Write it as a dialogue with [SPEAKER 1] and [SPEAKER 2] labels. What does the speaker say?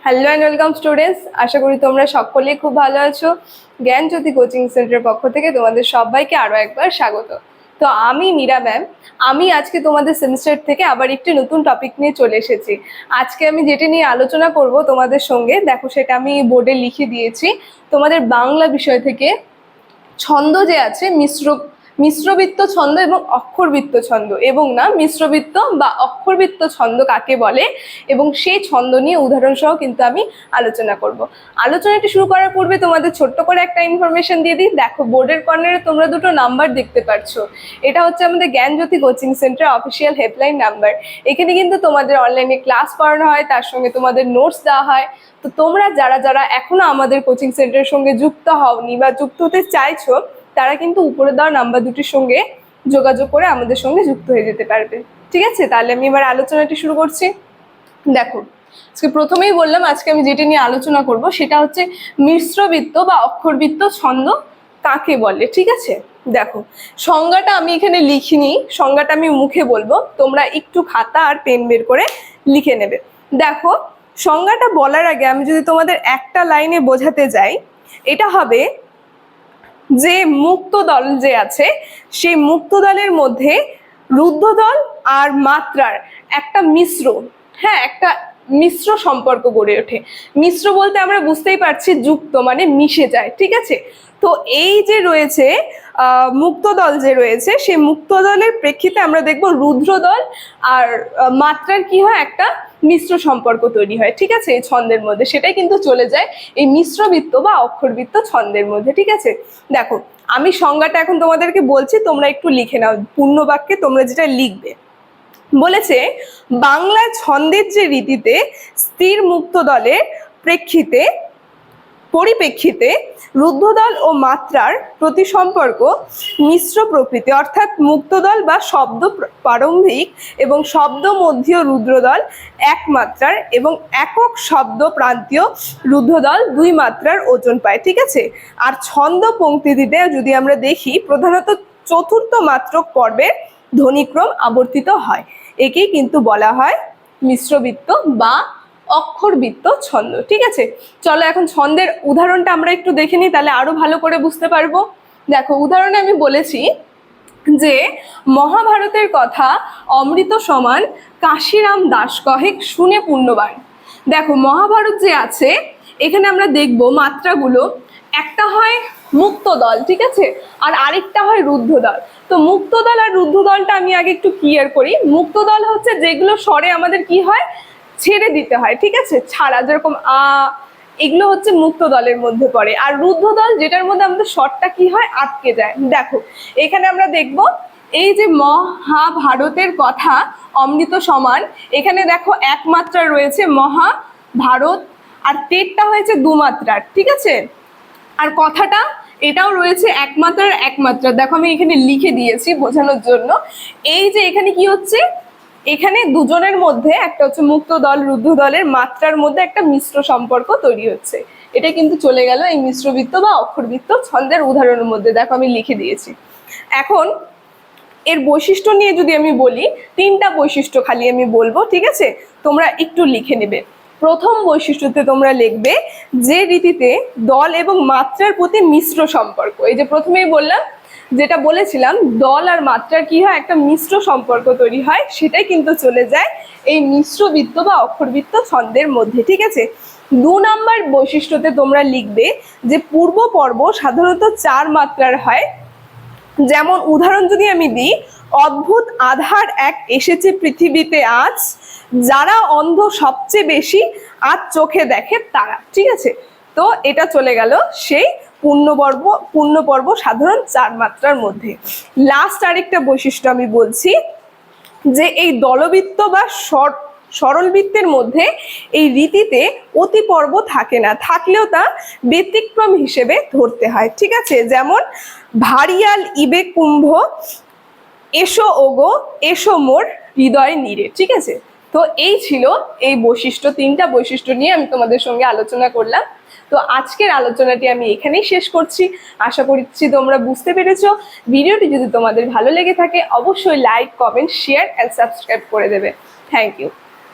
[SPEAKER 1] Hello and welcome students, আশা করি তোমরা সকলেই খুব ভালো আছো। জ্ঞানজ্যোতি কোচিং সেন্টারের পক্ষ থেকে তোমাদের সবাইকে আরও একবার স্বাগত। তো আমি মীরা ম্যাম, আমি আজকে তোমাদের সেমিস্টার থেকে আবার একটি নতুন টপিক নিয়ে চলে এসেছি। আজকে আমি যেটি নিয়ে আলোচনা করব তোমাদের সঙ্গে, দেখো সেটা আমি বোর্ডে লিখে দিয়েছি। তোমাদের বাংলা বিষয় থেকে ছন্দ যে আছে, মিশ্রবৃত্ত ছন্দ এবং অক্ষরবৃত্ত ছন্দ, এবং না মিশ্রবৃত্ত বা অক্ষরবৃত্ত ছন্দ কাকে বলে এবং সেই ছন্দ নিয়ে উদাহরণ সহ কিন্তু আমি আলোচনা করব। আলোচনাটি শুরু করার পূর্বে তোমাদের ছোট্ট করে একটা ইনফরমেশন দিয়ে দিই। দেখো বোর্ডের কর্নারে তোমরা দুটো নাম্বার দেখতে পাচ্ছ, এটা হচ্ছে আমাদের Gyanjyoti coaching centre official helpline number. এখানে কিন্তু তোমাদের অনলাইনে ক্লাস করানো হয়, তার সঙ্গে তোমাদের নোটস দেওয়া হয়। তো তোমরা যারা যারা এখনো আমাদের কোচিং সেন্টারের সঙ্গে যুক্ত হওনি বা যুক্ত হতে চাইছো, তারা কিন্তু উপরে দেওয়া নাম্বার দুটির সঙ্গে যোগাযোগ করে আমাদের সঙ্গে যুক্ত হয়ে যেতে পারবে। ঠিক আছে, তাহলে আমি এবার আলোচনাটি শুরু করছি। দেখো, আজকে প্রথমেই বললাম আজকে আমি যেটি নিয়ে আলোচনা করব সেটা হচ্ছে মিশ্রবৃত্ত বা অক্ষরবৃত্ত ছন্দ কাকে বলে। ঠিক আছে, দেখো সংজ্ঞাটা আমি এখানে লিখিনি, সংজ্ঞাটা আমি মুখে বলবো, তোমরা একটু খাতা আর পেন বের করে লিখে নেবে। দেখো, সংজ্ঞাটা বলার আগে আমি যদি তোমাদের একটা লাইনে বোঝাতে যাই, এটা হবে যে মুক্ত দল যে আছে, সেই মুক্ত দলের মধ্যে রুদ্ধ দল আর মাত্রার একটা একটা মিশ্র সম্পর্ক গড়ে ওঠে। মিশ্র বলতে আমরা বুঝতেই পারছি যুক্ত মানে মিশে যায়। ঠিক আছে, তো এই যে রয়েছে মুক্ত দল যে রয়েছে, সেই মুক্ত দলের প্রেক্ষিতে আমরা দেখব রুদ্র দল আর মাত্রার কি হয়, একটা মিশ্র সম্পর্ক তৈরি হয়। ঠিক আছে, এই ছন্দের মধ্যে সেটাই কিন্তু চলে যায় এই মিশ্রবৃত্ত বা অক্ষরবৃত্ত ছন্দের মধ্যে। ঠিক আছে, দেখো আমি সংজ্ঞাটা এখন তোমাদেরকে বলছি, তোমরা একটু লিখে নাও পূর্ণ বাক্যে তোমরা যেটা লিখবে। বলেছে বাংলায় ছন্দের যে রীতিতে স্থির মুক্ত দলের পরিপ্রেক্ষিতে রুদ্ধদল ও মাত্রার প্রতি সম্পর্ক মিশ্র প্রকৃতি, অর্থাৎ মুক্তদল বা শব্দ প্রারম্ভিক এবং শব্দ মধ্যীয় রুদ্রদল এক মাত্রার এবং একক শব্দ প্রান্তীয় রুদ্ধদল দুই মাত্রার ওজন পায়। ঠিক আছে, আর ছন্দ পংক্তিতে যদি আমরা দেখি, প্রধানত চতুর্থ মাত্রক পর্বে ধ্বনিক্রম আবর্তিত হয়। একেই কিন্তু বলা হয় মিশ্রবৃত্ত বা অক্ষরবৃত্ত ছন্দ। ঠিক আছে, চলো এখন ছন্দের উদাহরণটা আমরা একটু দেখে নিই, তাহলে আরো ভালো করে বুঝতে পারবো। দেখো, উদাহরণে আমি বলেছি যে মহাভারতের কথা অমৃত সমান কাশিরাম দাস কহে শুনে পুণ্যবান। দেখো, মহাভারত যে আছে এখানে আমরা দেখব মাত্রাগুলো, একটা হয় মুক্ত দল, ঠিক আছে, আর আরেকটা হয় রুদ্ধ দল। তো মুক্ত দল আর রুদ্ধ দলটা আমি আগে একটু ক্লিয়ার করি। মুক্ত দল হচ্ছে যেগুলো স্বরে আমাদের কি হয়, ছেড়ে দিতে হয়। ঠিক আছে, ছাড়া, যেরকম এগুলো হচ্ছে মুক্ত দলের মধ্যে পড়ে। আর রুদ্ধ দল যেটার মধ্যে আমাদের স্বরটা কি হয়, আটকে যায়। দেখো এখানে আমরা দেখব এই যে মহাভারতের কথা অমৃত সমান, এখানে দেখো এক মাত্রার রয়েছে মহাভারত, আর তেরটা হয়েছে দু মাত্রার। ঠিক আছে, আর কথাটা এটাও রয়েছে এক মাত্রার। দেখো আমি এখানে লিখে দিয়েছি বোঝানোর জন্য। এই যে এখানে কি হচ্ছে, এখানে দুজনের মধ্যে একটা হচ্ছে মুক্ত দল রুদ্ধ দলের মাত্রার মধ্যে একটা মিশ্র সম্পর্ক তৈরি হচ্ছে। এটা কিন্তু চলে গেল এই মিশ্রবৃত্ত বা অক্ষরবৃত্ত ছন্দের উদাহরণের মধ্যে। দেখো আমি লিখে দিয়েছি। এখন এর বৈশিষ্ট্য নিয়ে যদি আমি বলি, তিনটা বৈশিষ্ট্য খালি আমি বলবো। ঠিক আছে, তোমরা একটু লিখে নেবে। প্রথম বৈশিষ্ট্যতে তোমরা লিখবে যে রীতিতে দল এবং মাত্রার প্রতি মিশ্র সম্পর্ক। এই যে প্রথমেই বললাম, যেটা বলেছিলাম দল আর মাত্রার কি হয়, একটা মিশ্র সম্পর্ক তৈরি হয়, সেটাই কিন্তু চলে যায় এই মিশ্রবৃত্ত বা অক্ষরবৃত্ত ছন্দের মধ্যে। ঠিক আছে, দু নম্বর বৈশিষ্ট্যতে তোমরা লিখবে যে পূর্ব পর্ব সাধারণত চার মাত্রার হয়। যেমন উদাহরণ যদি আমি দিই, অদ্ভুত আধার এক এসেছে পৃথিবীতে আজ, যারা অন্ধ সবচেয়ে বেশি আজ চোখে দেখে তারা। ঠিক আছে, তো এটা চলে গেল সেই পূর্ণ পর্ব সাধারণ চার মাত্রার মধ্যে। লাস্ট আরেকটা বৈশিষ্ট্য আমি বলছি যে এই দলবৃত্ত বা সরলবৃত্তের মধ্যে এই রীতিতে অতি পর্ব থাকে না, থাকলেও তা ব্যতিক্রম হিসেবে ধরতে হয়। ঠিক আছে, যেমন ভারিয়াল ইবে কুম্ভ, এসো ওগো এসো মোর হৃদয় নীরে। ঠিক আছে, তো এই ছিল এই বৈশিষ্ট্য, তিনটা বৈশিষ্ট্য নিয়ে আমি তোমাদের সঙ্গে আলোচনা করলাম। তো আজকের আলোচনাটি আমি এখানেই শেষ করছি। আশা করছি তোমরা বুঝতে পেরেছো। ভিডিওটি যদি তোমাদের ভালো লেগে থাকে অবশ্যই like, comment, share and subscribe করে দেবে। Thank you.